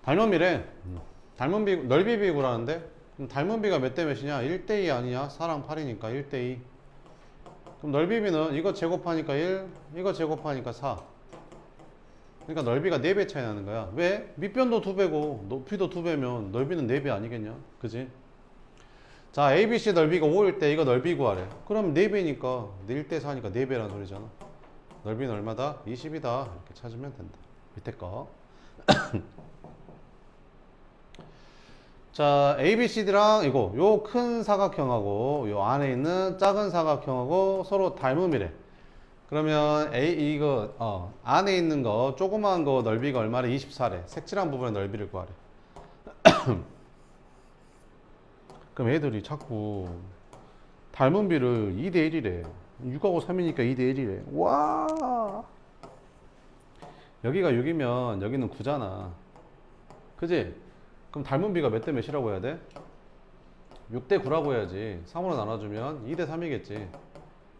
닮은비래. 닮은 비, 넓이 비구라는데? 그럼 닮은 비가 몇 대 몇이냐? 1대2 아니냐? 4랑 8이니까 1대2. 그럼 넓이 비는 이거 제곱하니까 1, 이거 제곱하니까 4. 그러니까 넓이가 4배 차이 나는 거야. 왜? 밑변도 2배고 높이도 2배면 넓이는 4배 아니겠냐? 그지? 자, ABC 넓이가 5일 때 이거 넓이 구하래. 그럼 4배니까 1대 4니까 4배라는 소리잖아. 넓이는 얼마다? 20이다. 이렇게 찾으면 된다. 밑에 거. 자, ABCD랑 이거 요 큰 사각형하고 요 안에 있는 작은 사각형하고 서로 닮음이래. 그러면 이거 안에 있는 거 조그마한 거 넓이가 얼마래? 24래. 색칠한 부분의 넓이를 구하래. 그럼 애들이 자꾸 닮은 비를 2대 1이래. 6하고 3이니까 2대 1이래. 와! 여기가 6이면 여기는 9잖아. 그지? 그럼 닮은 비가 몇 대 몇이라고 해야 돼? 6대 9라고 해야지. 3으로 나눠주면 2대 3이겠지.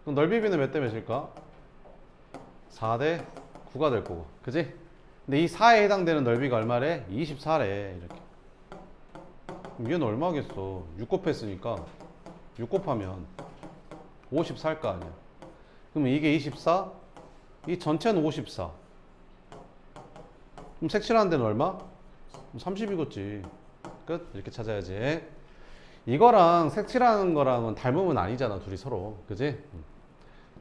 그럼 넓이 비는 몇 대 몇일까? 4대 9가 될 거고. 그지? 근데 이 4에 해당되는 넓이가 얼마래? 24래. 이렇게. 그럼 얘는 얼마겠어? 6 곱했으니까 6 곱하면 54일 거 아니야. 그러면 이게 24? 이 전체는 54. 그럼 색칠하는 데는 얼마? 30이겠지. 끝. 이렇게 찾아야지. 이거랑 색칠하는 거랑은 닮으면 아니잖아. 둘이 서로. 그지?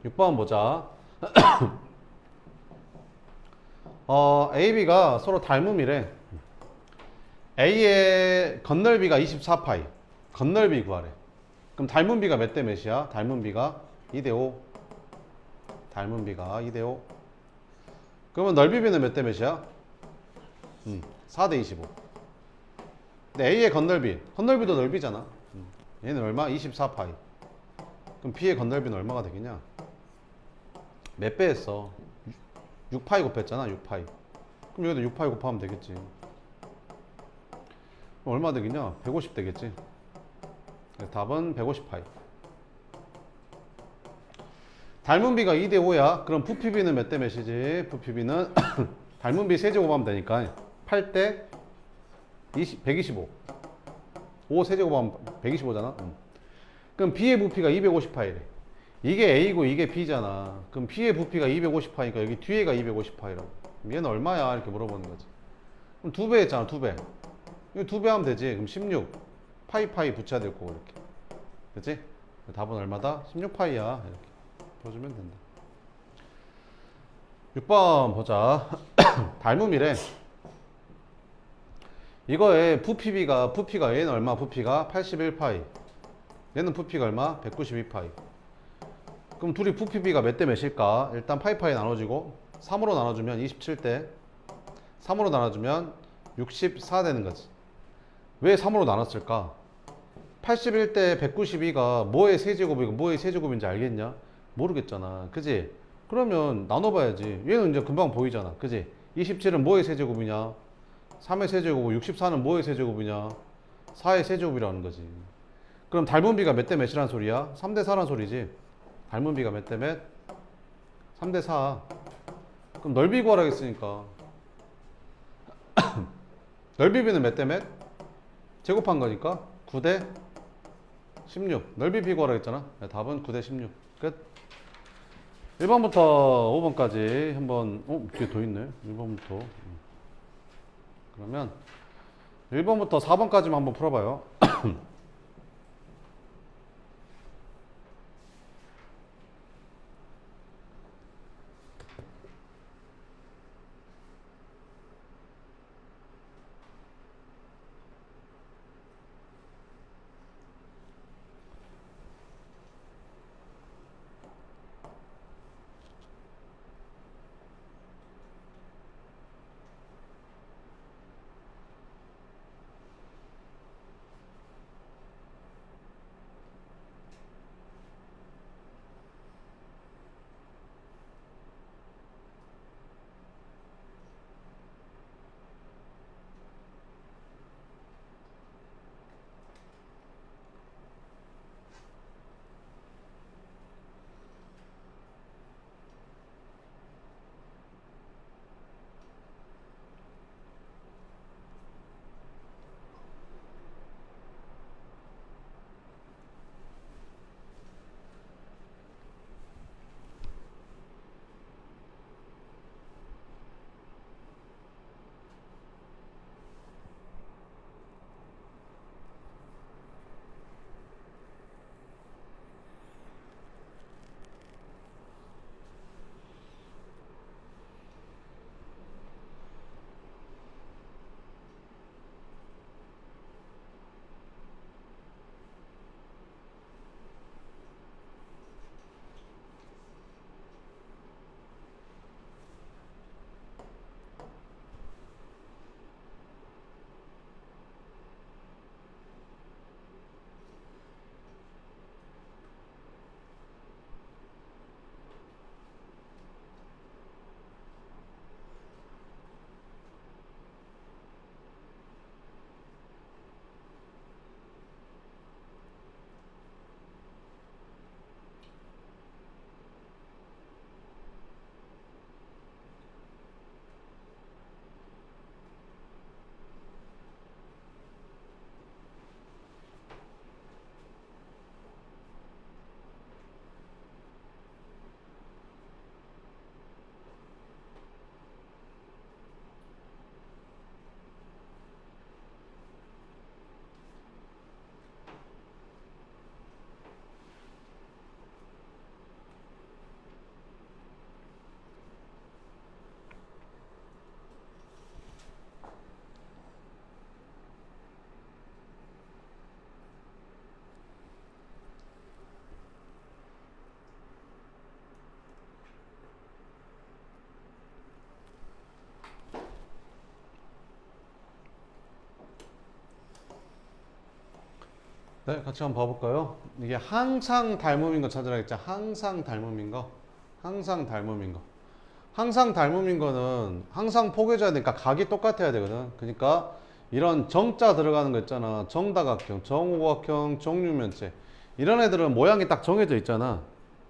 6번 보자. A, B가 서로 닮음이래. A의 건널비가 24파이. 건널비 구하래. 그럼 닮은 비가 몇 대 몇이야? 닮은 비가 2대 5. 닮은 비가 2대 5. 그러면 넓이 비는 몇 대 몇이야? 4대 25. 근데 A의 건널비도 넓이잖아. 얘는 얼마? 24파이. 그럼 B의 건널비는 얼마가 되겠냐? 몇 배 했어? 6파이 곱했잖아. 6파이. 그럼 여기도 6파이 곱하면 되겠지. 그럼 얼마 되겠냐? 150 되겠지. 그래서 답은 150파이. 닮은 비가 2대 5야. 그럼 부피비는 몇 대 몇이지? 부피비는 닮은 비 세제곱하면 되니까 8대 125. 5 세제곱하면 125잖아. 그럼 B의 부피가 250파이래. 이게 A고 이게 B잖아. 그럼 B의 부피가 250파이니까 여기 뒤에가 250파이라고. 얘는 얼마야? 이렇게 물어보는 거지. 그럼 2배 했잖아. 2배. 이거 2배 하면 되지. 그럼 16. 파이 붙여야 될 거고 이렇게. 그치? 답은 얼마다? 16파이야. 이렇게 풀어주면 된다. 6번 보자. 닮음이래. 이거에 부피가 얘는 얼마? 부피가 81파이. 얘는 부피가 얼마? 192파이. 그럼 둘이 부피비가 몇 대 몇일까? 일단 파이파이 나눠지고 3으로 나눠주면 27대, 3으로 나눠주면 64 되는 거지. 왜 3으로 나눴을까? 81대 192가 뭐의 세제곱이고 뭐의 세제곱인지 알겠냐? 모르겠잖아. 그지? 그러면 나눠봐야지. 얘는 이제 금방 보이잖아. 그지? 27은 뭐의 세제곱이냐? 3의 세제곱이고 64는 뭐의 세제곱이냐? 4의 세제곱이라는 거지. 그럼 닮은 비가 몇 대 몇이라는 소리야? 3대 4라는 소리지. 닮은 비가 몇 대 몇? 3대 4. 그럼 넓이 구하라 했으니까 넓이 비는 몇 대 몇? 제곱한 거니까 9대 16. 넓이 비 구하라 했잖아. 답은 9대 16. 끝. 1번부터 5번까지 한번 뒤에 더 있네. 1번부터. 그러면 1번부터 4번까지만 한번 풀어봐요. 네, 같이 한번 봐볼까요? 이게 항상 닮음인 거 찾으라 했죠. 항상 닮음인 거. 항상 닮음인 거. 항상 닮음인 거는 항상 포개져야 되니까 각이 똑같아야 되거든. 그러니까 이런 정자 들어가는 거 있잖아. 정다각형, 정오각형, 정육면체. 이런 애들은 모양이 딱 정해져 있잖아.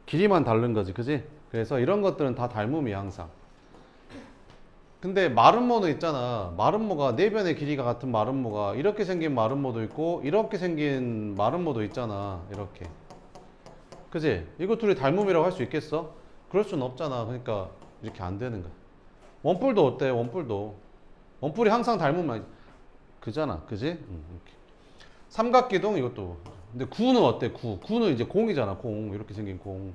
길이만 다른 거지, 그지? 그래서 이런 것들은 다 닮음이야, 항상. 근데 마름모는 있잖아. 마름모가 내변의 길이가 같은 마름모가 이렇게 생긴 마름모도 있고 이렇게 생긴 마름모도 있잖아. 이렇게. 그지? 이거 둘이 닮음이라고 할 수 있겠어? 그럴 수는 없잖아. 그러니까 이렇게 안 되는 거야. 원뿔도 어때? 원뿔도. 원뿔이 항상 닮으면 그잖아. 그지? 이렇게. 삼각기둥 이것도. 근데 구는 어때? 구. 구는 이제 공이잖아. 공. 이렇게 생긴 공.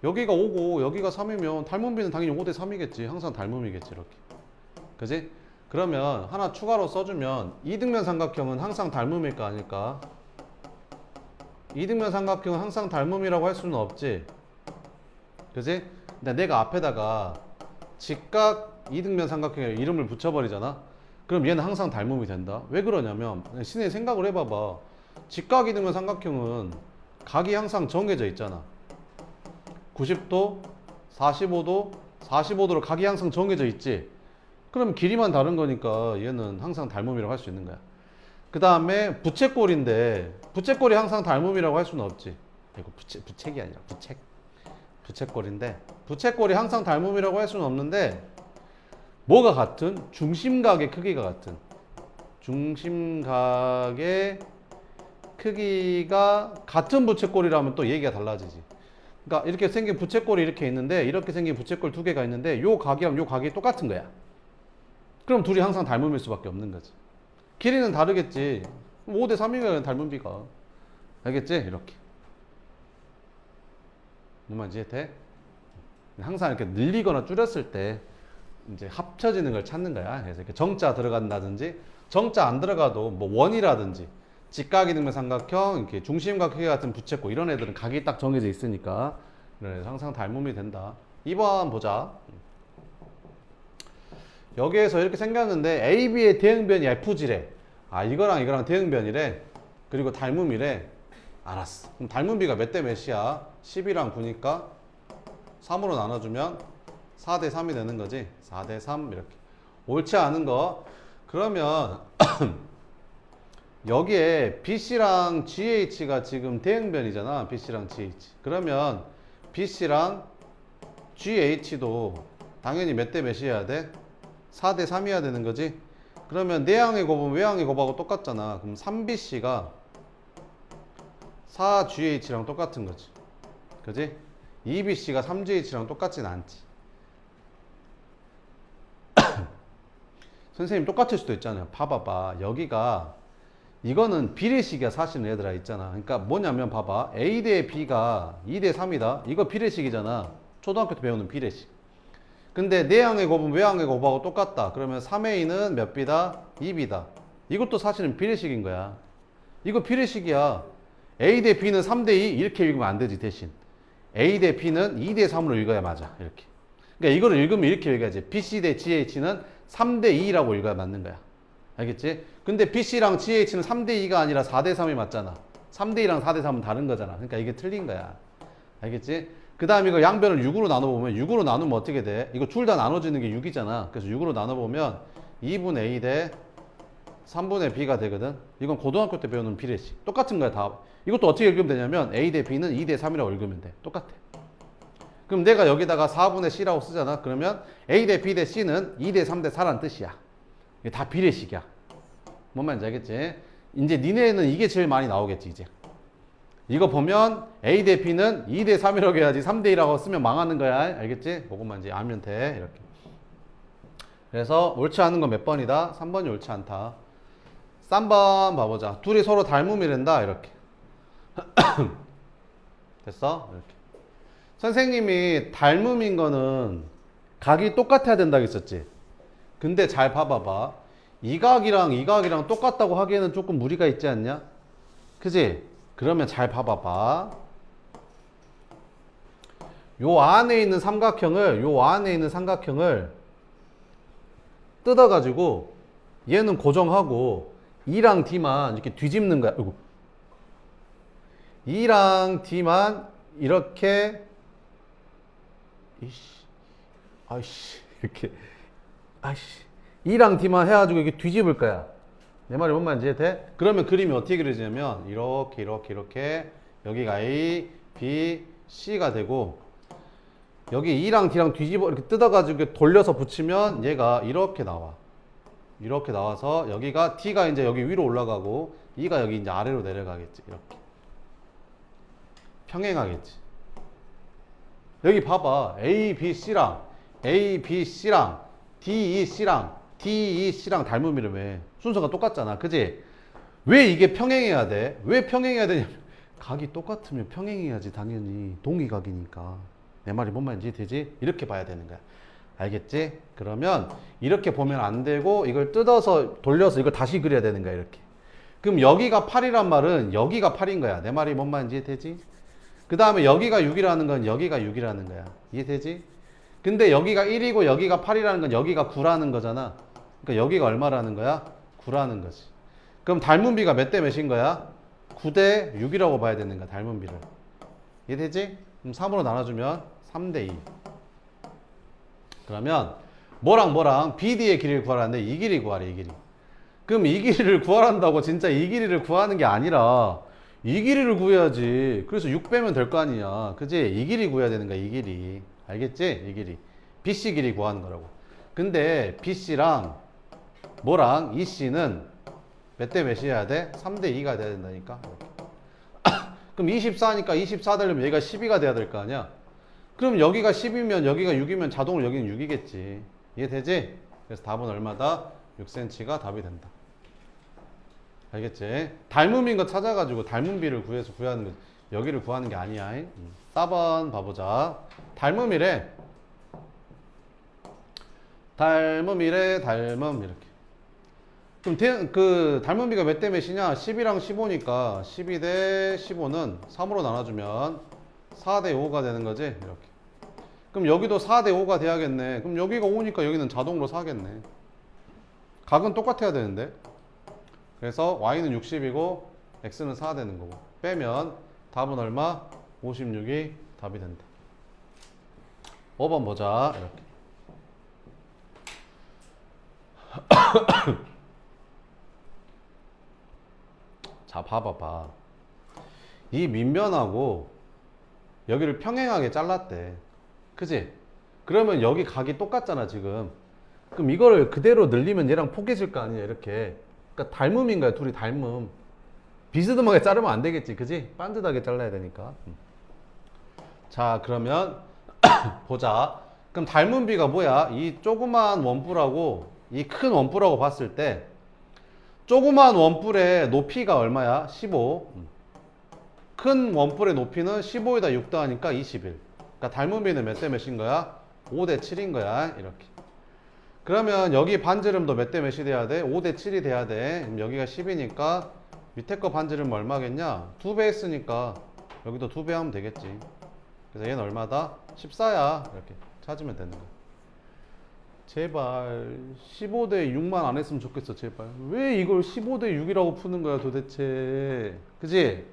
여기가 5고 여기가 3이면 닮음비는 당연히 5대 3이겠지. 항상 닮음이겠지. 이렇게. 그지? 그러면 하나 추가로 써주면 이등변 삼각형은 항상 닮음일까 아닐까? 이등변 삼각형은 항상 닮음이라고 할 수는 없지. 그지? 근데 내가 앞에다가 직각 이등변 삼각형에 이름을 붙여버리잖아. 그럼 얘는 항상 닮음이 된다. 왜 그러냐면 신의 생각을 해봐봐. 직각 이등변 삼각형은 각이 항상 정해져 있잖아. 90도, 45도, 45도로 각이 항상 정해져 있지. 그럼 길이만 다른 거니까 얘는 항상 닮음이라고 할 수 있는 거야. 그 다음에 부채꼴인데 부채꼴이 항상 닮음이라고 할 수는 없지. 이거 부채기 아니라 부채꼴인데 부채꼴이 항상 닮음이라고 할 수는 없는데 뭐가 같은? 중심각의 크기가 같은. 중심각의 크기가 같은 부채꼴이라면 또 얘기가 달라지지. 그러니까 이렇게 생긴 부채꼴이 이렇게 있는데 이렇게 생긴 부채꼴 두 개가 있는데 요 각이랑 요 각이 똑같은 거야. 그럼 둘이 항상 닮음일 수밖에 없는 거지. 길이는 다르겠지. 5대 3이면 닮음비가. 알겠지? 이렇게. 뭔 말인지 돼? 항상 이렇게 늘리거나 줄였을 때 이제 합쳐지는 걸 찾는 거야. 그래서 이렇게 정자 들어간다든지 정자 안 들어가도 뭐 원이라든지 직각이등변 삼각형, 이렇게 중심각 크기 같은 부채꼴 이런 애들은 각이 딱 정해져 있으니까 항상 닮음이 된다. 2번 보자. 여기에서 이렇게 생겼는데 AB의 대응변이 F지래. 아 이거랑 이거랑 대응변이래. 그리고 닮음이래. 알았어. 그럼 닮음비가 몇 대 몇이야? 10이랑 9니까 3으로 나눠주면 4대 3이 되는 거지. 4대 3 이렇게. 옳지 않은 거. 그러면 여기에 BC랑 GH가 지금 대응변이잖아. BC랑 GH. 그러면 BC랑 GH도 당연히 몇 대 몇이어야 돼? 4대 3이어야 되는 거지. 그러면 내항의 곱은 외항의 곱하고 똑같잖아. 그럼 3BC가 4GH랑 똑같은 거지. 그지? 2BC가 3GH랑 똑같진 않지. 선생님 똑같을 수도 있잖아요. 봐봐봐. 여기가 이거는 비례식이야. 사실은 얘들아 있잖아. 그러니까 뭐냐면 봐봐. A 대 B가 2대 3이다. 이거 비례식이잖아. 초등학교 때 배우는 비례식. 근데 내항의 곱은 외항의 곱하고 똑같다. 그러면 3A는 몇 B다? 2B다. 이것도 사실은 비례식인 거야. 이거 비례식이야. A 대 B는 3대 2 이렇게 읽으면 안 되지. 대신 A 대 B는 2대 3으로 읽어야 맞아. 이렇게. 그러니까 이거를 읽으면 이렇게 읽어야지. BC 대 GH는 3대 2라고 읽어야 맞는 거야. 알겠지? 근데 BC랑 GH는 3대 2가 아니라 4대 3이 맞잖아. 3대 2랑 4대 3은 다른 거잖아. 그러니까 이게 틀린 거야. 알겠지? 그 다음 이거 양변을 6으로 나눠보면 6으로 나누면 어떻게 돼? 이거 둘 다 나눠지는 게 6이잖아. 그래서 6으로 나눠보면 2분의 A 대 3분의 B가 되거든. 이건 고등학교 때 배우는 비례식. 똑같은 거야 다. 이것도 어떻게 읽으면 되냐면 A 대 B는 2대 3이라고 읽으면 돼. 똑같아. 그럼 내가 여기다가 4분의 C라고 쓰잖아. 그러면 A 대 B 대 C는 2대 3 대 4라는 뜻이야. 이게 다 비례식이야. 뭔 말인지 알겠지? 이제 니네는 이게 제일 많이 나오겠지 이제. 이거 보면 A 대 B는 2 대 3이라고 해야지 3 대 2라고 쓰면 망하는 거야. 알겠지? 그것만 이제 알면 돼. 이렇게. 그래서 옳지 않은 건 몇 번이다? 3번이 옳지 않다. 3번 봐보자. 둘이 서로 닮음이란다. 이렇게. 됐어? 이렇게. 선생님이 닮음인 거는 각이 똑같아야 된다고 했었지. 근데 잘 봐봐봐. 이 각이랑 이 각이랑 똑같다고 하기에는 조금 무리가 있지 않냐? 그지? 그러면 잘 봐봐봐. 요 안에 있는 삼각형을 뜯어가지고 얘는 고정하고 E랑 D만 이렇게 뒤집는 거야. 아이고. E랑 D만 이렇게 이씨 아이씨 이렇게 아이씨 E랑 D만 해가지고 이렇게 뒤집을 거야. 내 말이 뭔 말인지 돼? 그러면 그림이 어떻게 그려지냐면 이렇게 이렇게 이렇게 여기가 A, B, C가 되고 여기 E랑 D랑 뒤집어 이렇게 뜯어가지고 돌려서 붙이면 얘가 이렇게 나와. 이렇게 나와서 여기가 D가 이제 여기 위로 올라가고 E가 여기 이제 아래로 내려가겠지. 이렇게 평행하겠지. 여기 봐봐. A, B, C랑 A, B, C랑 D, E, C랑 D, E, C랑 닮은 이름에 순서가 똑같잖아. 그지? 왜 이게 평행해야 돼? 왜 평행해야 되냐면 각이 똑같으면 평행해야지 당연히 동의각이니까. 내 말이 뭔 말인지 되지? 이렇게 봐야 되는 거야. 알겠지? 그러면 이렇게 보면 안 되고 이걸 뜯어서 돌려서 이걸 다시 그려야 되는 거야. 이렇게. 그럼 여기가 8이란 말은 여기가 8인 거야. 내 말이 뭔 말인지 되지? 그 다음에 여기가 6이라는 건 여기가 6이라는 거야. 이해되지? 근데 여기가 1이고 여기가 8이라는 건 여기가 9라는 거잖아. 그러니까 여기가 얼마라는 거야? 9라는 거지. 그럼 닮은 비가 몇 대 몇인 거야? 9대 6이라고 봐야 되는 거야. 닮은 비를. 이해되지? 그럼 3으로 나눠주면 3대 2. 그러면 뭐랑 BD의 길이를 구하라는데 이 길이 구하래. 이 길이. 그럼 이 길이를 구하란다고 진짜 이 길이를 구하는 게 아니라 이 길이를 구해야지. 그래서 6 빼면 될 거 아니냐. 그지? 이 길이 구해야 되는 거야. 이 길이. 알겠지? 이 길이. BC 길이 구하는 거라고. 근데 BC랑 뭐랑 EC는 몇 대 몇이어야 돼? 3대 2가 돼야 된다니까. 그럼 24니까 24 되려면 얘가 12가 돼야 될 거 아니야. 그럼 여기가 10이면 여기가 6이면 자동으로 여기는 6이겠지. 이해되지? 그래서 답은 얼마다? 6cm가 답이 된다. 알겠지? 닮음인 거 찾아가지고 닮은 비를 구해서 구하는 거, 여기를 구하는 게 아니야. 4번 봐보자. 닮음이래. 닮음이래. 닮음 이렇게. 그럼 그 닮음비가 몇 대 몇이냐? 10이랑 15니까 12 대 15는 3으로 나눠주면 4 대 5가 되는 거지. 이렇게. 그럼 여기도 4 대 5가 돼야겠네. 그럼 여기가 5니까 여기는 자동으로 4겠네. 각은 똑같아야 되는데. 그래서 y는 60이고 x는 4 되는 거고. 빼면 답은 얼마? 56이 답이 된다. 5번 보자. 이렇게. 자, 봐봐봐. 이 밑면하고 여기를 평행하게 잘랐대. 그지? 그러면 여기 각이 똑같잖아, 지금. 그럼 이거를 그대로 늘리면 얘랑 포개질 거 아니야, 이렇게. 그러니까 닮음인 거야, 둘이 닮음. 비스듬하게 자르면 안 되겠지, 그지? 반듯하게 잘라야 되니까. 자, 그러면 보자. 그럼 닮은 비가 뭐야? 이 조그만 원뿔하고 이 큰 원뿔하고 봤을 때 조그만 원뿔의 높이가 얼마야? 15. 큰 원뿔의 높이는 15에다 6 더하니까 21. 그러니까 닮은 비는 몇 대 몇인 거야? 5대 7인 거야. 이렇게. 그러면 여기 반지름도 몇 대 몇이 돼야 돼? 5대 7이 돼야 돼. 그럼 여기가 10이니까 밑에 거 반지름 얼마겠냐? 2배 했으니까 여기도 2배 하면 되겠지. 그래서 얘는 얼마다? 14야. 이렇게 찾으면 되는 거야. 제발 15대 6만 안 했으면 좋겠어. 제발. 왜 이걸 15대 6이라고 푸는 거야 도대체. 그지?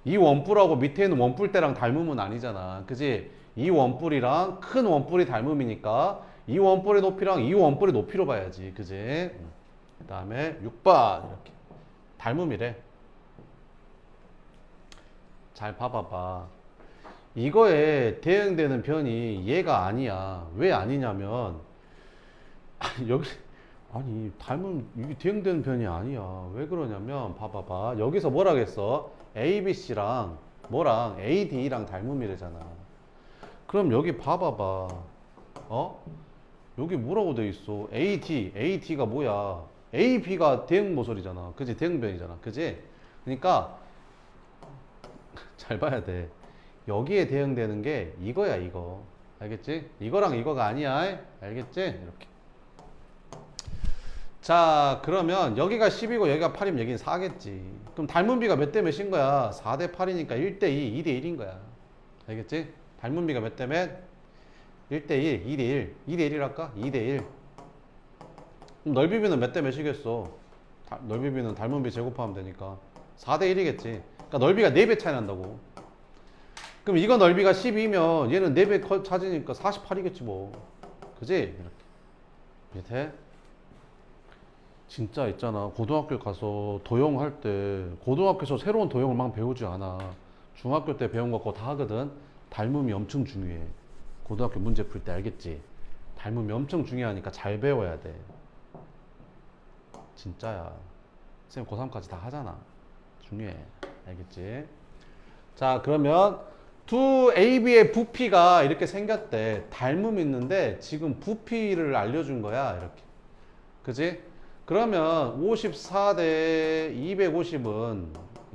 이 원뿔하고 밑에 있는 원뿔대랑 닮음은 아니잖아. 그지? 이 원뿔이랑 큰 원뿔이 닮음이니까 이 원뿔의 높이랑 이 원뿔의 높이로 봐야지. 그지? 그 다음에 6번 이렇게 닮음이래. 잘 봐봐봐. 이거에 대응되는 변이 얘가 아니야. 왜 아니냐면 여기 아니 닮은 이게 대응되는 변이 아니야. 왜 그러냐면 봐봐봐. 여기서 뭐라겠어? ABC랑 뭐랑 AD랑 닮음이래잖아. 그럼 여기 봐봐봐. 어? 여기 뭐라고 돼 있어? AD가 뭐야? AB가 대응 모서리잖아. 그지? 대응변이잖아. 그지? 그러니까 잘 봐야 돼. 여기에 대응되는 게 이거야, 이거. 알겠지? 이거랑 이거가 아니야. 알겠지? 이렇게. 자, 그러면 여기가 10이고 여기가 8이면 여기는 4겠지. 그럼 닮은 비가 몇 대 몇인 거야? 4대 8이니까 1대 2, 2대 1인 거야. 알겠지? 닮은 비가 몇 대 몇? 1대 1, 2대 1. 2대 1이랄까? 2대 1. 그럼 넓이 비는 몇 대 몇이겠어? 넓이비는 닮은비 제곱하면 되니까 4대 1이겠지. 그러니까 넓이가 4배 차이 난다고. 그럼 이거 넓이가 12면 얘는 4배 차지니까 48이겠지 뭐. 그지? 이렇게. 밑에 진짜 있잖아. 고등학교 가서 도형할 때 고등학교에서 새로운 도형을 막 배우지 않아. 중학교 때 배운 거 그거 다 하거든. 닮음이 엄청 중요해. 고등학교 문제 풀 때 알겠지? 닮음이 엄청 중요하니까 잘 배워야 돼. 진짜야. 쌤 고3까지 다 하잖아. 중요해. 알겠지? 자, 그러면 두 AB의 부피가 이렇게 생겼대. 닮음이 있는데 지금 부피를 알려준 거야. 이렇게. 그지? 그러면 54대 250은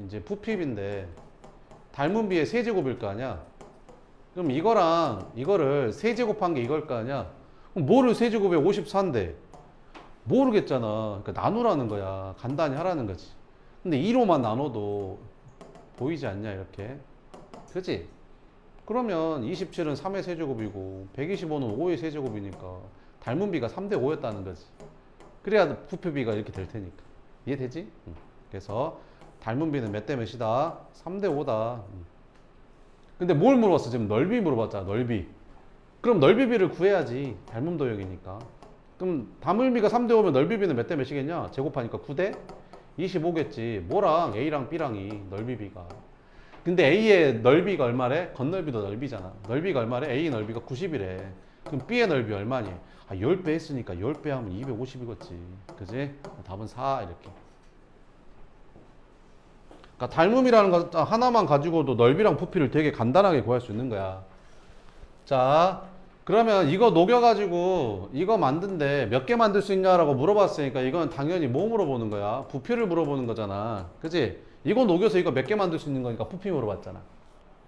이제 부피비인데 닮은비의 세제곱일 거 아니야? 그럼 이거랑 이거를 세제곱한 게 이걸 거 아니야? 그럼 뭐를 세제곱해 54인데? 모르겠잖아. 그러니까 나누라는 거야. 간단히 하라는 거지. 근데 2로만 나눠도 보이지 않냐 이렇게. 그치? 그러면 27은 3의 세제곱이고 125는 5의 세제곱이니까 닮은비가 3대 5였다는 거지. 그래야 부피비가 이렇게 될 테니까. 이해되지? 그래서 닮은비는 몇 대 몇이다? 3대 5다. 근데 뭘 물어봤어? 지금 넓이 물어봤잖아. 넓이. 그럼 넓이비를 구해야지. 닮음 도형이니까. 그럼 닮은비가 3대 5면 넓이비는 몇 대 몇이겠냐? 제곱하니까 9대 25겠지. 뭐랑 A랑 B랑이 넓이비가. 근데 A의 넓이가 얼마래? 겉넓이도 넓이잖아. 넓이가 얼마래? A 넓이가 90이래. 그럼 B의 넓이 얼마니? 10배 했으니까 10배 하면 250이겠지. 그지? 답은 4 이렇게. 그러니까 닮음이라는 거 하나만 가지고도 넓이랑 부피를 되게 간단하게 구할 수 있는 거야. 자, 그러면 이거 녹여가지고 이거 만든데 몇 개 만들 수 있냐라고 물어봤으니까 이건 당연히 뭐 물어보는 거야? 부피를 물어보는 거잖아. 그지? 이거 녹여서 이거 몇 개 만들 수 있는 거니까 부피 물어봤잖아.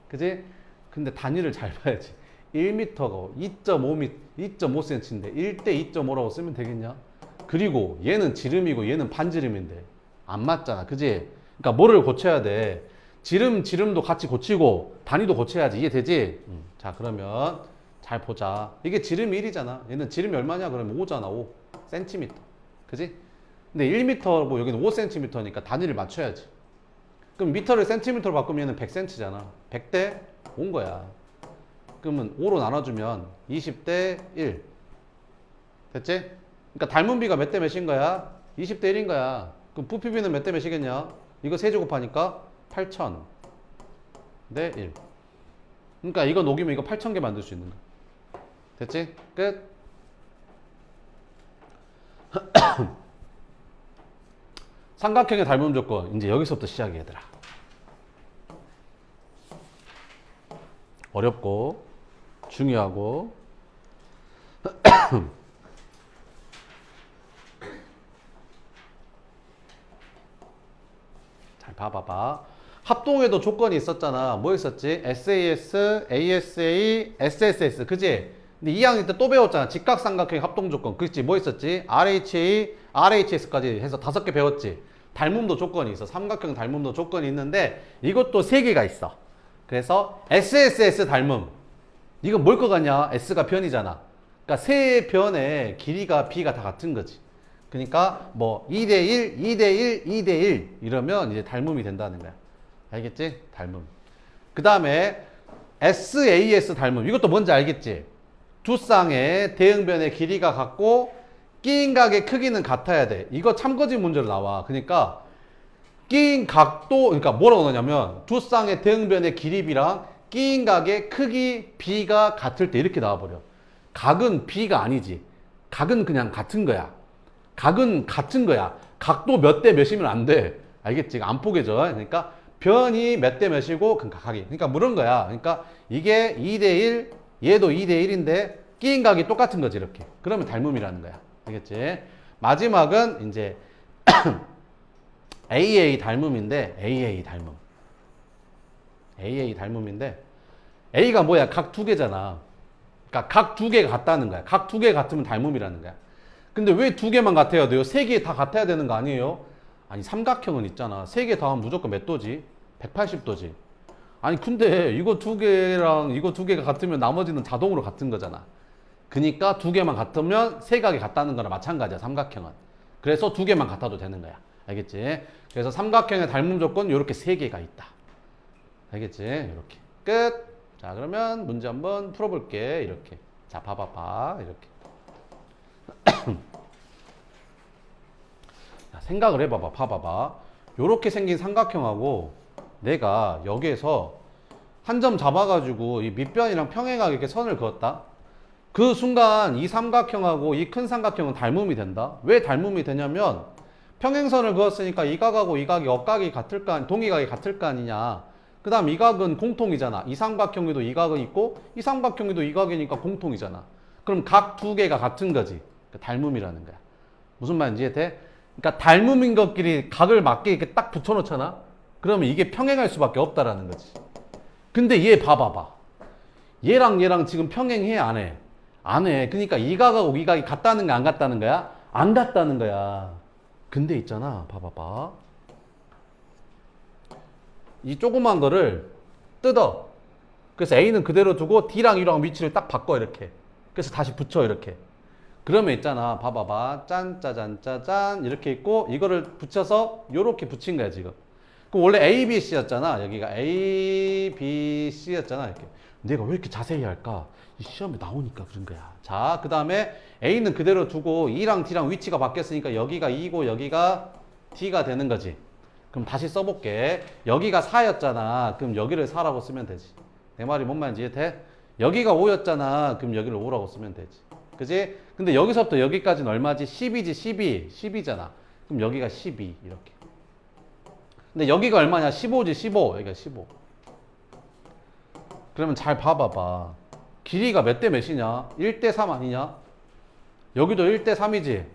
그지? 근데 단위를 잘 봐야지. 1m고 2.5m, 2.5cm인데 1대 2.5라고 쓰면 되겠냐? 그리고 얘는 지름이고 얘는 반지름인데 안 맞잖아. 그지? 그러니까 뭐를 고쳐야 돼? 지름도 같이 고치고 단위도 고쳐야지. 이해되지? 자, 그러면 잘 보자. 이게 지름이 1이잖아. 얘는 지름이 얼마냐? 그러면 5잖아. 5 cm. 그지? 근데 1m고 여기는 5cm니까 단위를 맞춰야지. 그럼 미터를 센티미터로 바꾸면 얘는 100cm잖아. 100대 5인 거야. 그러면 5로 나눠주면 20대 1. 됐지? 그러니까 닮은비가 몇 대 몇인 거야? 20대 1인 거야. 그럼 부피비는 몇 대 몇이겠냐? 이거 세제곱하니까 8000 대 1. 그러니까 이거 녹이면 이거 8000개 만들 수 있는 거야. 됐지? 끝. 삼각형의 닮음 조건. 이제 여기서부터 시작이야, 얘들아. 어렵고 중요하고 잘 봐봐봐. 합동에도 조건이 있었잖아. 뭐 있었지? SAS, ASA, SSS. 그지? 근데 2학년 때 또 배웠잖아. 직각삼각형의 합동 조건. 그치? 뭐 있었지? RHA, RHS까지 해서 5개 배웠지? 닮음도 조건이 있어. 삼각형 닮음도 조건이 있는데 이것도 3개가 있어. 그래서 SSS 닮음. 이건 뭘 것 같냐? S가 변이잖아. 그러니까 세 변의 길이가 B가 다 같은 거지. 그러니까 뭐 2대1, 2대1, 2대1 이러면 이제 닮음이 된다는 거야. 알겠지? 닮음. 그 다음에 SAS 닮음. 이것도 뭔지 알겠지? 두 쌍의 대응변의 길이가 같고 끼인 각의 크기는 같아야 돼. 이거 참거진 문제로 나와. 그러니까 끼인 각도, 그러니까 뭐라고 넣냐면 두 쌍의 대응변의 길이 B랑 끼인 각의 크기 B가 같을 때 이렇게 나와버려. 각은 B가 아니지. 각은 그냥 같은 거야. 각은 같은 거야. 각도 몇 대 몇이면 안 돼. 알겠지? 안 포개져. 그러니까 변이 몇 대 몇이고 각이. 그러니까 물은 거야. 그러니까 이게 2대1, 얘도 2대1인데 끼인 각이 똑같은 거지 이렇게. 그러면 닮음이라는 거야. 알겠지? 마지막은 이제 AA 닮음인데 AA 닮음. AA 닮음인데 A가 뭐야? 각 2개잖아. 그러니까 각 2개가 같다는 거야. 각 2개 같으면 닮음이라는 거야. 근데 왜 2개만 같아야 돼요? 3개 다 같아야 되는 거 아니에요? 아니 삼각형은 있잖아. 3개 더하면 무조건 몇 도지? 180도지. 아니 근데 이거 2개랑 이거 2개가 같으면 나머지는 자동으로 같은 거잖아. 그러니까 2개만 같으면 3각이 같다는 거랑 마찬가지야. 삼각형은. 그래서 2개만 같아도 되는 거야. 알겠지? 그래서 삼각형의 닮음 조건 요렇게 3개가 있다. 알겠지? 이렇게 끝. 자, 그러면 문제 한번 풀어볼게. 이렇게. 자, 봐봐봐. 이렇게. 자, 생각을 해봐봐. 봐봐봐. 요렇게 생긴 삼각형하고 내가 여기에서 한 점 잡아가지고 이 밑변이랑 평행하게 이렇게 선을 그었다. 그 순간 이 삼각형하고 이 큰 삼각형은 닮음이 된다. 왜 닮음이 되냐면 평행선을 그었으니까 이 각하고 이 각이 억각이 같을 거 아니, 동의각이 같을 거 아니냐. 그 다음 이 각은 공통이잖아. 이 삼각형에도 이 각은 있고 이 삼각형에도 이 각이니까 공통이잖아. 그럼 각 2개가 같은 거지. 그러니까 닮음이라는 거야. 무슨 말인지 이해돼? 그러니까 닮음인 것끼리 각을 맞게 이렇게 딱 붙여놓잖아. 그러면 이게 평행할 수밖에 없다라는 거지. 근데 얘 봐봐봐. 얘랑 지금 평행해 안 해? 안 해. 그러니까 이 각하고 이 각이 같다는 거야 안 같다는 거야? 안 같다는 거야. 근데 있잖아. 봐봐봐. 이 조그만 거를 뜯어. 그래서 A는 그대로 두고 D랑 E랑 위치를 딱 바꿔 이렇게. 그래서 다시 붙여 이렇게. 그러면 있잖아. 봐봐봐. 짠 짜잔 짜잔 이렇게 있고 이거를 붙여서 요렇게 붙인 거야 지금. 그럼 원래 A, B, C였잖아. 여기가 A, B, C였잖아. 이렇게. 내가 왜 이렇게 자세히 할까? 이 시험에 나오니까 그런 거야. 자, 그 다음에 A는 그대로 두고 E랑 D랑 위치가 바뀌었으니까 여기가 E고 여기가 D가 되는 거지. 그럼 다시 써볼게. 여기가 4였잖아. 그럼 여기를 4라고 쓰면 되지. 내 말이 뭔 말인지 이해돼? 여기가 5였잖아. 그럼 여기를 5라고 쓰면 되지. 그지? 근데 여기서부터 여기까지는 얼마지? 10이지, 12. 10이잖아. 그럼 여기가 12. 이렇게. 근데 여기가 얼마냐? 15지, 15. 여기가 15. 그러면 잘 봐봐봐. 길이가 몇 대 몇이냐? 1대 3 아니냐? 여기도 1대 3이지?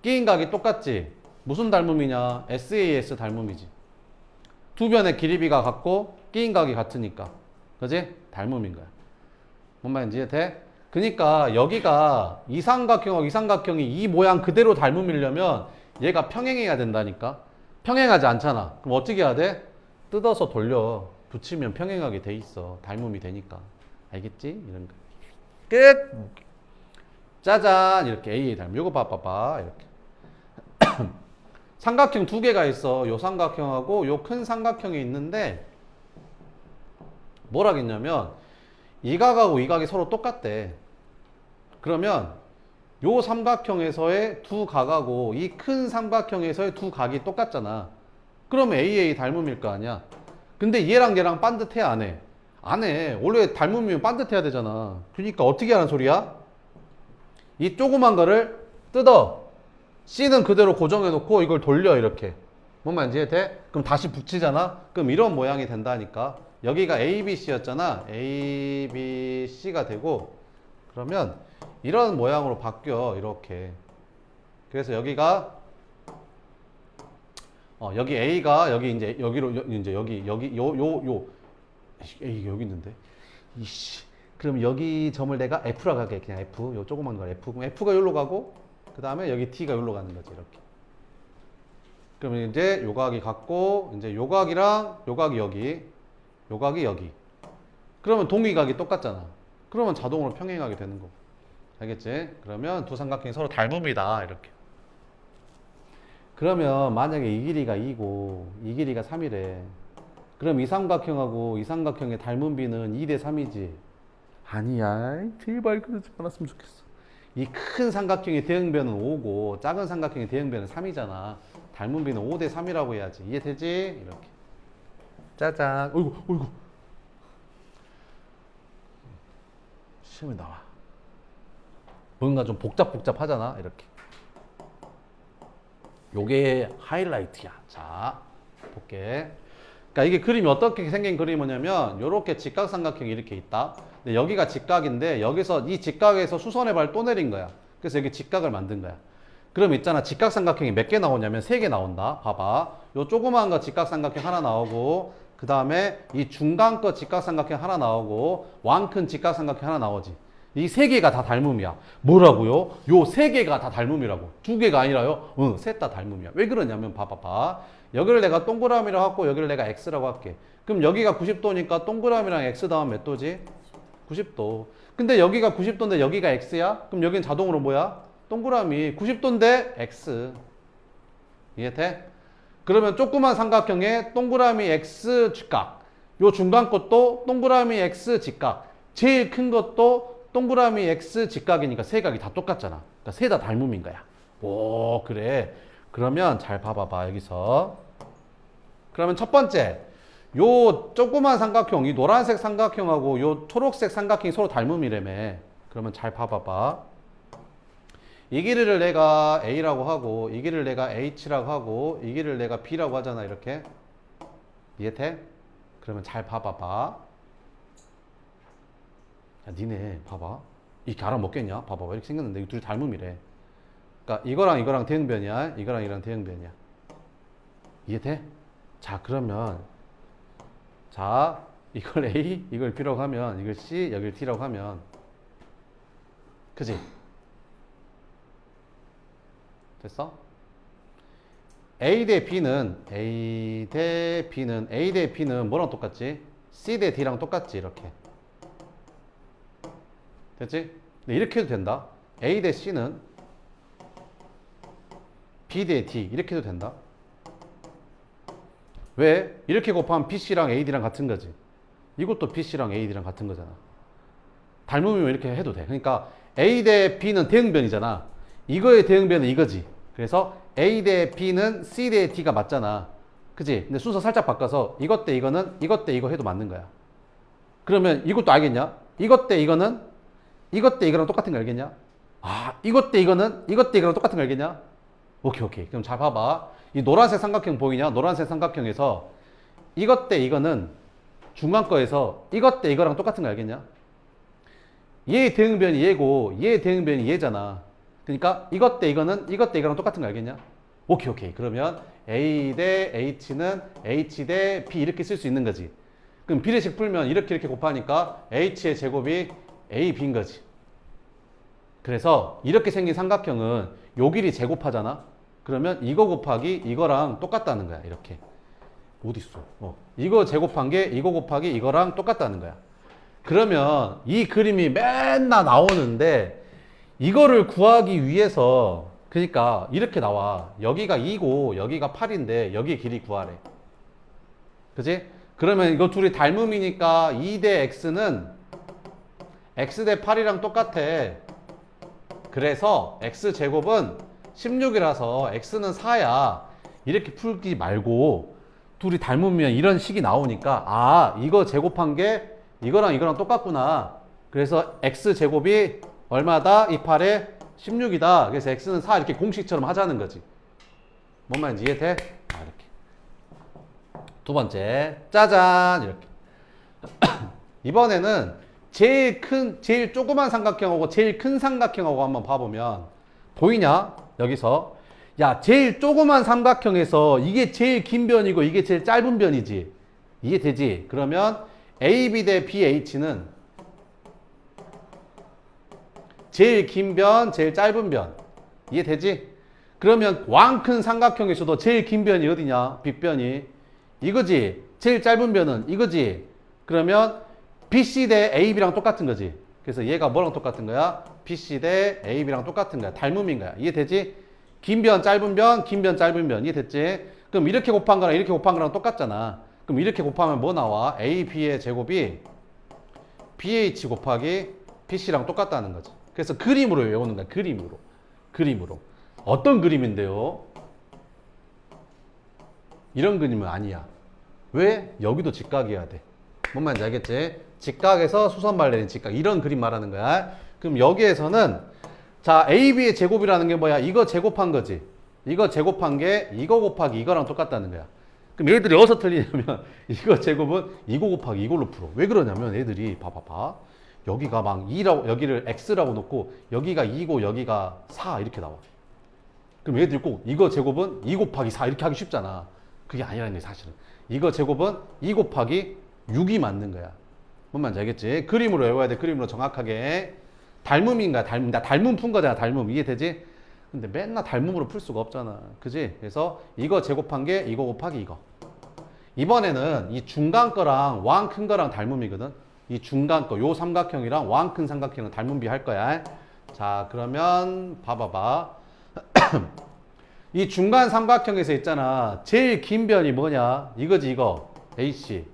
끼인 각이 똑같지? 무슨 닮음이냐? SAS 닮음이지. 두 변의 길이비가 같고 끼인 각이 같으니까. 그지? 닮음인 거야. 뭔 말인지 이해돼? 그러니까 여기가 이 삼각형하고 이 삼각형이 이 모양 그대로 닮음이려면 얘가 평행해야 된다니까. 평행하지 않잖아. 그럼 어떻게 해야 돼? 뜯어서 돌려. 붙이면 평행하게 돼 있어. 닮음이 되니까. 알겠지? 이런 거. 끝! 짜잔! 이렇게 A의 닮음. 요거 봐봐봐. 이렇게. 삼각형 2개가 있어. 요 삼각형하고 요 큰 삼각형이 있는데 뭐라겠냐면 이 각하고 이 각이 서로 똑같대. 그러면 요 삼각형에서의 두 각하고 이 큰 삼각형에서의 두 각이 똑같잖아. 그러면 AA 닮음일 거 아니야. 근데 얘랑 얘랑 반듯해 안 해? 안 해. 원래 닮음이면 반듯해야 되잖아. 그러니까 어떻게 하는 소리야? 이 조그만 거를 뜯어. C는 그대로 고정해 놓고 이걸 돌려 이렇게. 뭔 말인지 이해돼? 그럼 다시 붙이잖아. 그럼 이런 모양이 된다니까. 여기가 A, B, C였잖아. A, B, C가 되고 그러면 이런 모양으로 바뀌어 이렇게. 그래서 여기가 여기 A가 여기 이제 여기로 이제 여기 요 A 여기 있는데 이씨. 그럼 여기 점을 내가 F라고 할게. 그냥 F. 요 조그만 거 F. 그럼 F가 여기로 가고 그 다음에 여기 T가 여기로 가는 거지 이렇게. 그러면 이제 요 각이 같고 이제 요 각이랑 요 각이 여기 요 각이 여기. 그러면 동의각이 똑같잖아. 그러면 자동으로 평행하게 되는 거. 알겠지? 그러면 두 삼각형이 서로 닮음이다 이렇게. 그러면 만약에 이 길이가 2고 이 길이가 3이래. 그럼 이 삼각형하고 이 삼각형의 닮은 비는 2대 3이지. 아니야. 제발 그러지 않았으면 좋겠어. 이 큰 삼각형의 대응변은 5고 작은 삼각형의 대응변은 3이잖아. 닮은 비는 5대 3이라고 해야지. 이해되지? 이렇게. 짜잔. 어이구, 어이구. 시험에 나와. 뭔가 좀 복잡하잖아. 이렇게. 요게 하이라이트야. 자, 볼게. 그러니까 이게 그림이 어떻게 생긴 그림이 뭐냐면 요렇게 직각삼각형이 이렇게 있다. 근데 여기가 직각인데 여기서 이 직각에서 수선의 발 또 내린 거야. 그래서 여기 직각을 만든 거야. 그럼 있잖아. 직각삼각형이 몇 개 나오냐면 3개 나온다. 봐봐. 요 조그마한 거 직각삼각형 하나 나오고 그 다음에 이 중간 거 직각삼각형 하나 나오고 왕큰 직각삼각형 하나 나오지. 이 3개가 다 닮음이야. 뭐라고요? 요 3개가 다 닮음이라고. 2개가 아니라요? 응, 셋 다 닮음이야. 왜 그러냐면 봐봐봐. 여기를 내가 동그라미라고 하고 여기를 내가 X라고 할게. 그럼 여기가 90도니까 동그라미랑 X 다음 몇 도지? 90도. 근데 여기가 90도인데 여기가 X야? 그럼 여긴 자동으로 뭐야? 동그라미. 90도인데 X. 이해돼? 그러면 조그만 삼각형의 동그라미 x 직각, 요 중간 것도 동그라미 x 직각, 제일 큰 것도 동그라미 x 직각이니까 세 각이 다 똑같잖아. 그러니까 세 다 닮음인 거야. 오, 그래. 그러면 잘 봐봐봐, 여기서. 그러면 첫 번째, 요 조그만 삼각형, 이 노란색 삼각형하고 요 초록색 삼각형이 서로 닮음이라며. 그러면 잘 봐봐봐. 이 길이를 내가 A라고 하고, 이 길이를 내가 H라고 하고, 이 길이를 내가 B라고 하잖아, 이렇게. 이해돼? 그러면 잘 봐봐봐. 야, 니네, 봐봐. 이렇게 알아먹겠냐? 봐봐. 왜 이렇게 생겼는데? 이 둘이 닮음이래. 그러니까 이거랑 이거랑 대응변이야. 이거랑 이거랑 대응변이야. 이해돼? 자, 그러면, 자, 이걸 A, 이걸 B라고 하면, 이걸 C, 여길 D라고 하면, 그지? 됐어? A 대 B는 A 대 B는 뭐랑 똑같지? C 대 D랑 똑같지, 이렇게. 됐지? 근데 이렇게 해도 된다. A 대 C는 B 대 D 이렇게 해도 된다. 왜? 이렇게 곱하면 BC랑 AD랑 같은 거지. 이것도 BC랑 AD랑 같은 거잖아. 닮으면 이렇게 해도 돼. 그러니까 A 대 B는 대응변이잖아. 이거의 대응변은 이거지. 그래서 A 대 B는 C 대 D가 맞잖아. 그지? 근데 순서 살짝 바꿔서 이것 대 이거는 이것 대 이거 해도 맞는 거야. 그러면 이것도 알겠냐? 이것 대 이거는 이것 대 이거랑 똑같은 거 알겠냐? 아, 이것 대 이거는 이것 대 이거랑 똑같은 거 알겠냐? 오케이, 오케이. 그럼 잘 봐봐. 이 노란색 삼각형 보이냐? 노란색 삼각형에서 이것 대 이거는 중간 거에서 이것 대 이거랑 똑같은 거 알겠냐? 얘 대응변이 얘고 얘 대응변이 얘잖아. 그러니까 이것 대 이거는 이것 대 이거랑 똑같은 거 알겠냐? 오케이, 오케이. 그러면 A 대 H는 H 대 B 이렇게 쓸 수 있는 거지. 그럼 비례식 풀면 이렇게 곱하니까 H의 제곱이 A, B인 거지. 그래서 이렇게 생긴 삼각형은 요 길이 제곱하잖아. 그러면 이거 곱하기 이거랑 똑같다는 거야. 이렇게. 어딨어? 이거 제곱한 게 이거 곱하기 이거랑 똑같다는 거야. 그러면 이 그림이 맨날 나오는데 이거를 구하기 위해서 그러니까 이렇게 나와. 여기가 2고 여기가 8인데 여기 길이 구하래. 그지? 그러면 이거 둘이 닮음이니까 2 대 X는 X 대 8이랑 똑같아. 그래서 X제곱은 16이라서 X는 4야. 이렇게 풀지 말고 둘이 닮으면 이런 식이 나오니까 아, 이거 제곱한 게 이거랑 이거랑 똑같구나. 그래서 X제곱이 얼마다? 이 8에 16이다. 그래서 X는 4 이렇게 공식처럼 하자는 거지. 뭔 말인지 이해돼? 아, 이렇게. 두 번째, 짜잔, 이렇게. 이번에는 제일 조그만 삼각형하고 제일 큰 삼각형하고 한번 봐보면 보이냐? 여기서 야, 제일 조그만 삼각형에서 이게 제일 긴 변이고 이게 제일 짧은 변이지. 이해되지? 그러면 AB 대 BH는 제일 긴 변, 제일 짧은 변. 이해되지? 그러면 왕 큰 삼각형에서도 제일 긴 변이 어디냐? 빗변이. 이거지. 제일 짧은 변은 이거지. 그러면 BC 대 AB랑 똑같은 거지. 그래서 얘가 뭐랑 똑같은 거야? BC 대 AB랑 똑같은 거야. 닮음인 거야. 이해되지? 긴 변, 짧은 변, 긴 변, 짧은 변. 이해됐지? 그럼 이렇게 곱한 거랑 이렇게 곱한 거랑 똑같잖아. 그럼 이렇게 곱하면 뭐 나와? AB의 제곱이 BH 곱하기 BC랑 똑같다는 거지. 그래서 그림으로 외우는 거야. 그림으로. 그림으로. 어떤 그림인데요? 이런 그림은 아니야. 왜? 여기도 직각이어야 돼. 뭔 말인지 알겠지? 직각에서 수선발 내린 직각. 이런 그림 말하는 거야. 그럼 여기에서는 자, AB의 제곱이라는 게 뭐야? 이거 제곱한 거지. 이거 제곱한 게 이거 곱하기 이거랑 똑같다는 거야. 그럼 얘들이 어디서 틀리냐면 이거 제곱은 이거 곱하기 이걸로 풀어. 왜 그러냐면 애들이 봐봐봐. 여기가 막 2라고 여기를 X라고 놓고 여기가 2고 여기가 4 이렇게 나와. 그럼 얘들이 꼭 이거 제곱은 2 곱하기 4 이렇게 하기 쉽잖아. 그게 아니라는 게 사실은. 이거 제곱은 2 곱하기 6이 맞는 거야. 뭔 말인지 알겠지? 그림으로 외워야 돼. 그림으로 정확하게. 닮음인가? 닮음 푼 거잖아. 닮음. 이해되지? 근데 맨날 닮음으로 풀 수가 없잖아. 그지? 그래서 이거 제곱한 게 이거 곱하기 이거. 이번에는 이 중간 거랑 왕 큰 거랑 닮음이거든. 이 중간 거, 요 삼각형이랑 왕 큰 삼각형은 닮음비 할 거야. 자, 그러면 봐봐봐. 이 중간 삼각형에서 있잖아. 제일 긴 변이 뭐냐? 이거지, 이거. AC.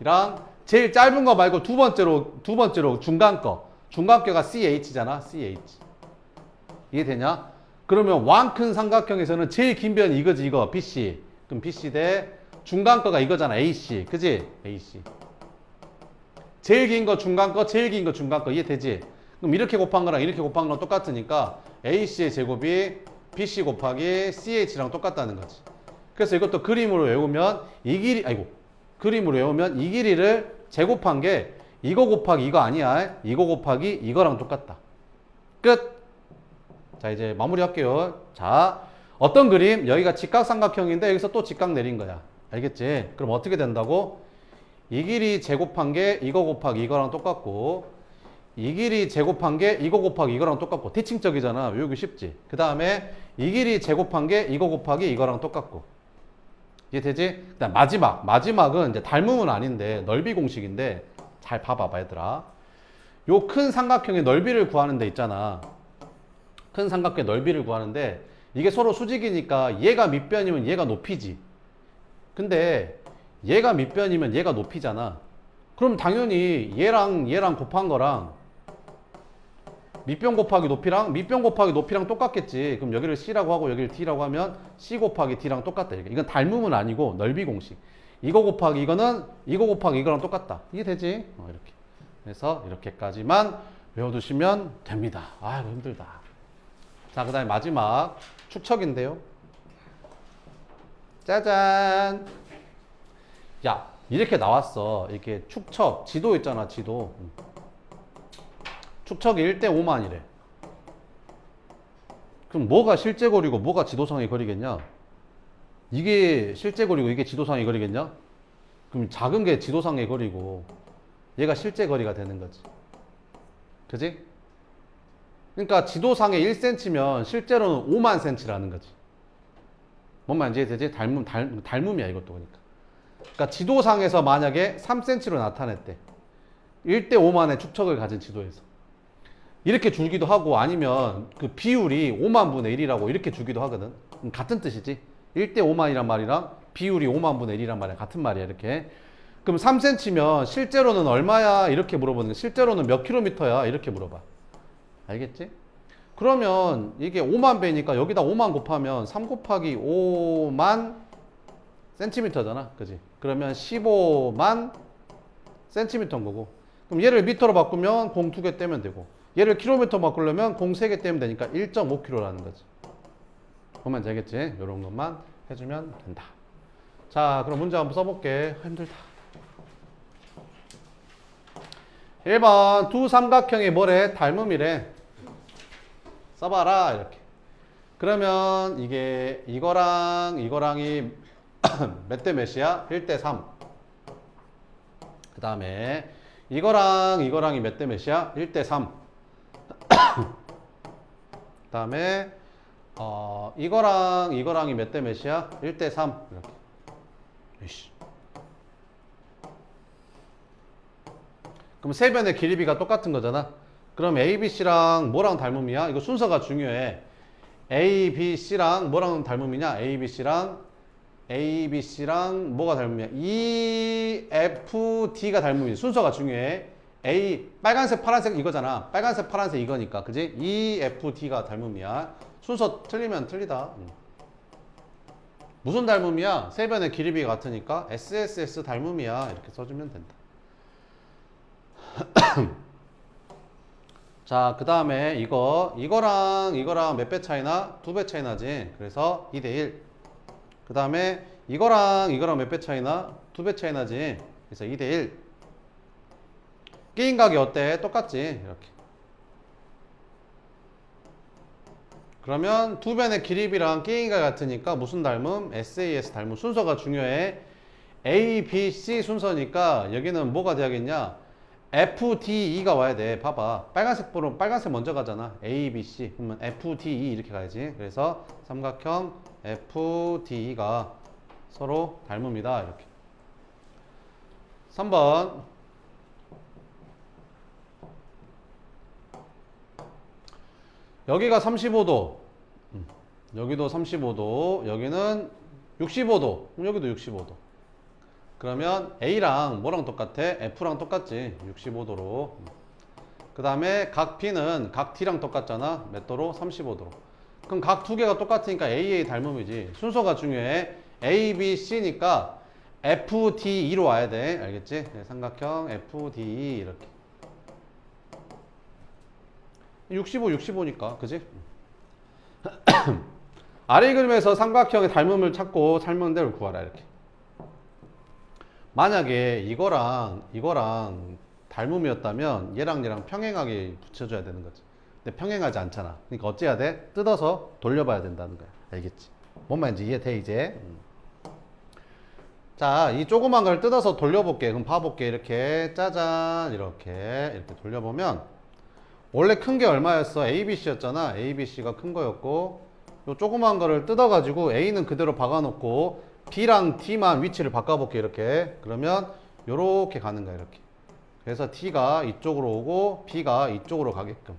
이랑 제일 짧은 거 말고 두 번째로 중간 거. 중간 거가 CH잖아. CH. 이해되냐? 그러면 왕 큰 삼각형에서는 제일 긴 변이 이거지, 이거. BC. 그럼 BC 대 중간 거가 이거잖아. AC. 그지? AC. 제일 긴 거 중간 거, 제일 긴 거 중간 거. 이해되지? 그럼 이렇게 곱한 거랑 이렇게 곱한 거랑 똑같으니까 AC의 제곱이 BC 곱하기 CH랑 똑같다는 거지. 그래서 이것도 그림으로 외우면 이 길이, 그림으로 외우면 이 길이를 제곱한 게 이거 곱하기 이거 아니야. 이거 곱하기 이거랑 똑같다. 끝. 자, 이제 마무리 할게요. 자, 어떤 그림? 여기가 직각삼각형인데 여기서 또 직각 내린 거야. 알겠지? 그럼 어떻게 된다고? 이 길이 제곱한 게 이거 곱하기 이거랑 똑같고 이 길이 제곱한 게 이거 곱하기 이거랑 똑같고 대칭적이잖아. 외우기 쉽지? 그 다음에 이 길이 제곱한 게 이거 곱하기 이거랑 똑같고 이해되지? 그다음 마지막은 이제 닮음은 아닌데 넓이 공식인데 잘 봐봐봐 얘들아. 요 큰 삼각형의 넓이를 구하는 데 있잖아. 큰 삼각형의 넓이를 구하는데 이게 서로 수직이니까 얘가 밑변이면 얘가 높이지. 근데 얘가 밑변이면 얘가 높이잖아. 그럼 당연히 얘랑 곱한 거랑 밑변 곱하기 높이랑 똑같겠지. 그럼 여기를 C라고 하고 여기를 D라고 하면 C 곱하기 D랑 똑같다. 이건 닮음은 아니고 넓이 공식. 이거 곱하기 이거는 이거 곱하기 이거랑 똑같다. 이게 되지? 이렇게. 그래서 이렇게까지만 외워두시면 됩니다. 아이고 힘들다. 자, 그 다음에 마지막 축척인데요. 짜잔. 야, 이렇게 나왔어. 이렇게 축척, 지도 있잖아, 지도. 축척이 1대 5만이래. 그럼 뭐가 실제 거리고 뭐가 지도상의 거리겠냐? 이게 실제 거리고 이게 지도상의 거리겠냐? 그럼 작은 게 지도상의 거리고 얘가 실제 거리가 되는 거지. 그지? 그러니까 지도상의 1cm면 실제로는 5만 cm라는 거지. 뭔 말인지 되지? 닮음이야 이것도. 그러니까 지도상에서 만약에 3cm로 나타냈대. 1대 5만의 축척을 가진 지도에서. 이렇게 줄기도 하고 아니면 그 비율이 5만 분의 1이라고 이렇게 주기도 하거든. 같은 뜻이지. 1대 5만이란 말이랑 비율이 5만 분의 1이란 말이야. 같은 말이야 이렇게. 그럼 3cm면 실제로는 얼마야? 이렇게 물어보는 거. 실제로는 몇 킬로미터야? 이렇게 물어봐. 알겠지? 그러면 이게 5만 배니까 여기다 5만 곱하면 3 곱하기 5만 센티미터잖아. 그지? 그러면 15만 센티미터인 거고. 그럼 얘를 미터로 바꾸면 공 2개 떼면 되고. 얘를 킬로미터 바꾸려면 공 3개 떼면 되니까 1.5km라는 거지. 보면 되겠지? 이런 것만 해주면 된다. 자, 그럼 문제 한번 써볼게. 힘들다. 1번 두 삼각형이 뭐래? 닮음이래. 써봐라 이렇게. 그러면 이게 이거랑이 몇 대 몇이야? 1대 3. 그 다음에 이거랑이 몇 대 몇이야? 1대 3. 그 다음에 이거랑이 몇 대 몇이야? 1대 3. 이렇게. 이씨. 그럼 세 변의 길이비가 똑같은 거잖아. 그럼 ABC랑 뭐랑 닮음이야? 이거 순서가 중요해. ABC랑 뭐랑 닮음이냐? ABC랑 뭐가 닮음이야? EFD가 닮음이지. 순서가 중요해. 빨간색, 파란색 이거잖아. 빨간색, 파란색 이거니까. 그지? EFD가 닮음이야. 순서 틀리면 틀리다. 무슨 닮음이야? 세 변의 길이비가 같으니까 SSS 닮음이야. 이렇게 써주면 된다. 자, 그 다음에 이거랑 몇 배 차이나? 2배 차이 나지. 그래서 2대 1. 그 다음에 이거랑 몇 배 차이나? 2배 차이 나지. 그래서 2대 1. 끼인각이 어때? 똑같지. 이렇게. 그러면 두 변의 길이비랑 끼인각 같으니까 무슨 닮음? SAS 닮음. 순서가 중요해. A, B, C 순서니까 여기는 뭐가 돼야겠냐? FDE가 와야 돼. 봐봐. 빨간색 먼저 가잖아. A, B, C. 그러면 FDE 이렇게 가야지. 그래서 삼각형 FDE가 서로 닮음이다. 이렇게. 3번. 여기가 35도. 여기도 35도, 여기는 65도, 여기도 65도. 그러면 A랑 뭐랑 똑같아? F랑 똑같지. 65도로. 그 다음에 각 B는 각 D랑 똑같잖아. 몇 도로? 35도로. 그럼 각 두 개가 똑같으니까 AA 닮음이지. 순서가 중요해. A, B, C니까 FDE로 와야 돼. 알겠지? 네, 삼각형 FDE 이렇게. 65, 65니까. 그지? 아래 그림에서 삼각형의 닮음을 찾고 닮은 대로 구하라. 이렇게. 만약에 이거랑 닮음이었다면 얘랑 평행하게 붙여줘야 되는 거지. 근데 평행하지 않잖아. 그러니까 어찌해야 돼? 뜯어서 돌려봐야 된다는 거야. 알겠지? 뭔 말인지 이해돼 이제? 자, 이 조그만 걸 뜯어서 돌려볼게. 그럼 봐볼게. 이렇게 짜잔 이렇게 돌려보면 원래 큰 게 얼마였어? ABC였잖아. ABC가 큰 거였고 요 조그만 거를 뜯어가지고 A는 그대로 박아놓고 B랑 D만 위치를 바꿔볼게. 이렇게. 그러면 요렇게 가는 거야. 이렇게. 그래서 D가 이쪽으로 오고 B가 이쪽으로 가게끔.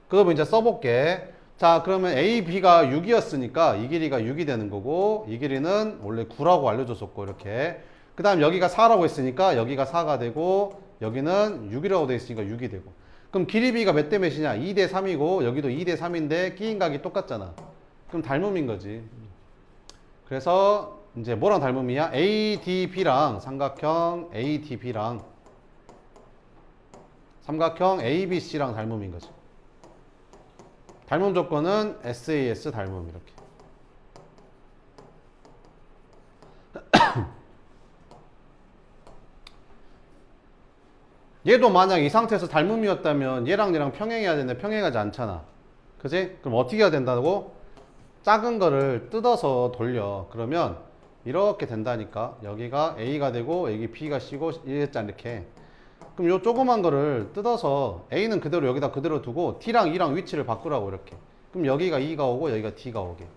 그거 이제 써볼게. 자, 그러면 A, B가 6이었으니까 이 길이가 6이 되는 거고 이 길이는 원래 9라고 알려줬었고 이렇게. 그 다음 여기가 4라고 했으니까 여기가 4가 되고 여기는 6이라고 돼 있으니까 6이 되고. 그럼 길이 B가 몇 대 몇이냐? 2대 3이고 여기도 2대 3인데 끼인 각이 똑같잖아. 그럼 닮음인 거지. 그래서 이제 뭐랑 닮음이야? ADB랑 삼각형 ADB랑 삼각형 ABC랑 닮음인 거지. 닮음 조건은 SAS 닮음 이렇게. 얘도 만약 이 상태에서 닮음이었다면 얘랑 평행해야 되는데 평행하지 않잖아. 그지? 그럼 어떻게 해야 된다고? 작은 거를 뜯어서 돌려. 그러면 이렇게 된다니까. 여기가 A가 되고 여기 B가 C고 이랬잖아 이렇게. 그럼 요 조그만 거를 뜯어서 A는 그대로 여기다 그대로 두고 T랑 E랑 위치를 바꾸라고 이렇게. 그럼 여기가 E가 오고 여기가 D가 오게.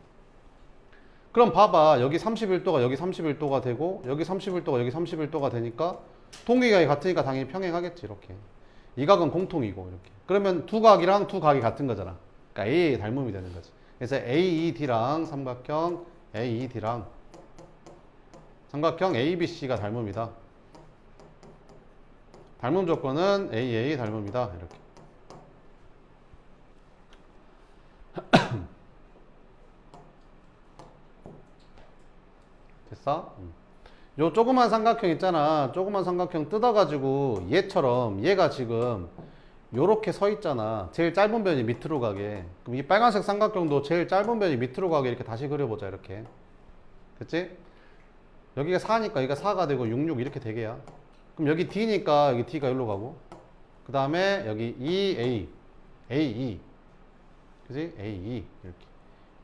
그럼 봐봐. 여기 31도가 여기 31도가 되고 여기 31도가 여기 31도가 되니까 동기각이 같으니까 당연히 평행하겠지 이렇게. 이 각은 공통이고 이렇게. 그러면 두 각이랑 두 각이 같은 거잖아. 그러니까 A의 닮음이 되는 거지. 그래서 AED랑 삼각형 AED랑 삼각형 ABC가 닮음이다. 닮음 조건은 AA 닮음이다. 이렇게. 됐어? 요 조그만 삼각형 있잖아. 조그만 삼각형 뜯어가지고 얘처럼 얘가 지금 요렇게 서 있잖아. 제일 짧은 변이 밑으로 가게. 그럼 이 빨간색 삼각형도 제일 짧은 변이 밑으로 가게 이렇게 다시 그려보자. 이렇게. 그치? 여기가 4니까 여기가 4가 되고 6, 6 이렇게 되게야. 그럼 여기 D니까 여기 D가 여기로 가고 그 다음에 여기 EA AE 그치? AE 이렇게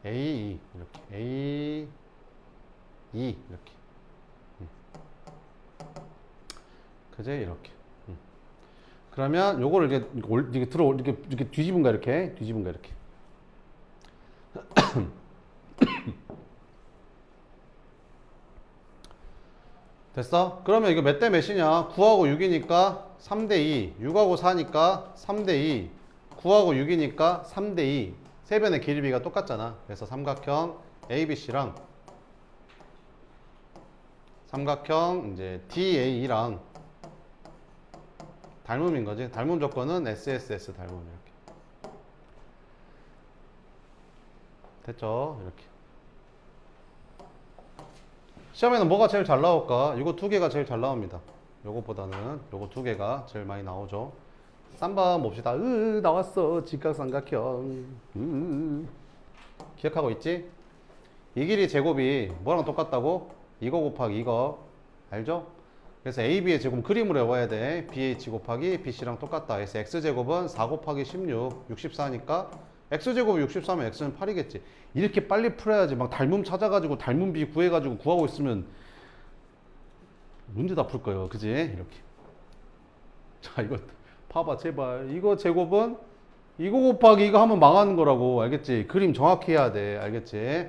AE 이렇게 AE 이렇게 그치? 이렇게 그러면 요거를 이렇게 이렇게 뒤집은 거 이렇게 뒤집은 거 이렇게 됐어? 그러면 이거 몇 대 몇이냐? 9하고 6이니까 3대2 6하고 4니까 3대2 9하고 6이니까 3대2 세 변의 길이비가 똑같잖아. 그래서 삼각형 ABC랑 삼각형 이제 DAE랑 닮음인 거지. 닮음 조건은 SSS 닮음 이렇게. 됐죠? 이렇게. 시험에는 뭐가 제일 잘 나올까? 이거 두 개가 제일 잘 나옵니다. 요거보다는 요거 두 개가 제일 많이 나오죠. 3번 봅시다. 나왔어. 직각삼각형. 기억하고 있지? 이 길이 제곱이 뭐랑 똑같다고? 이거 곱하기 이거. 알죠? 그래서 AB의 제곱 그림으로 외워야 돼. BH 곱하기 BC랑 똑같다. 그래서 X제곱은 4 곱하기 16, 64니까 X제곱이 64면 X는 8이겠지. 이렇게 빨리 풀어야지. 막 닮음 찾아가지고 닮음 B 구해가지고 구하고 있으면 문제 다 풀 거예요. 그지? 이렇게. 자, 이거 봐봐 제발. 이거 제곱은 이거 곱하기 이거 하면 망하는 거라고. 알겠지? 그림 정확히 해야 돼. 알겠지?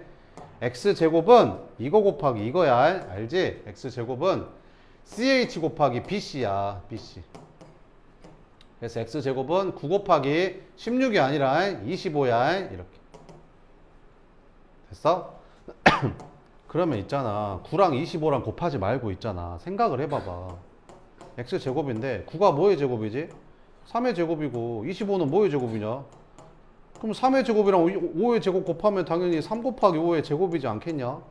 X제곱은 이거 곱하기 이거야. 알지? X제곱은 CH 곱하기 BC야. BC. 그래서 X제곱은 9 곱하기 16이 아니라 25야. 이렇게. 됐어? 그러면 있잖아 9랑 25랑 곱하지 말고 있잖아 생각을 해봐봐 x제곱인데 9가 뭐의 제곱이지? 3의 제곱이고 25는 뭐의 제곱이냐? 그럼 3의 제곱이랑 5의 제곱 곱하면 당연히 3 곱하기 5의 제곱이지 않겠냐?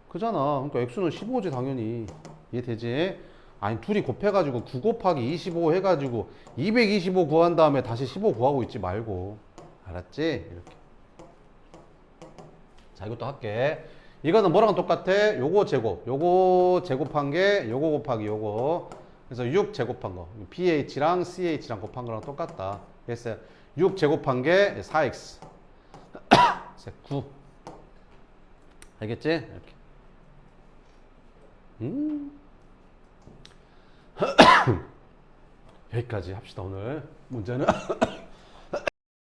그잖아. 그러니까 x는 15지 당연히. 이해되지? 아니 둘이 곱해가지고 9 곱하기 25 해가지고 225 구한 다음에 다시 15 구하고 있지 말고. 알았지? 이렇게. 자 이것도 할게. 이거는 뭐랑 똑같아? 요거 제곱. 요거 제곱한 게 요거 곱하기 요거. 그래서 6 제곱한 거. BH랑 CH랑 곱한 거랑 똑같다. 그래서 6 제곱한 게 4x. 9. 알겠지? 이렇게. 여기까지 합시다 오늘 문제는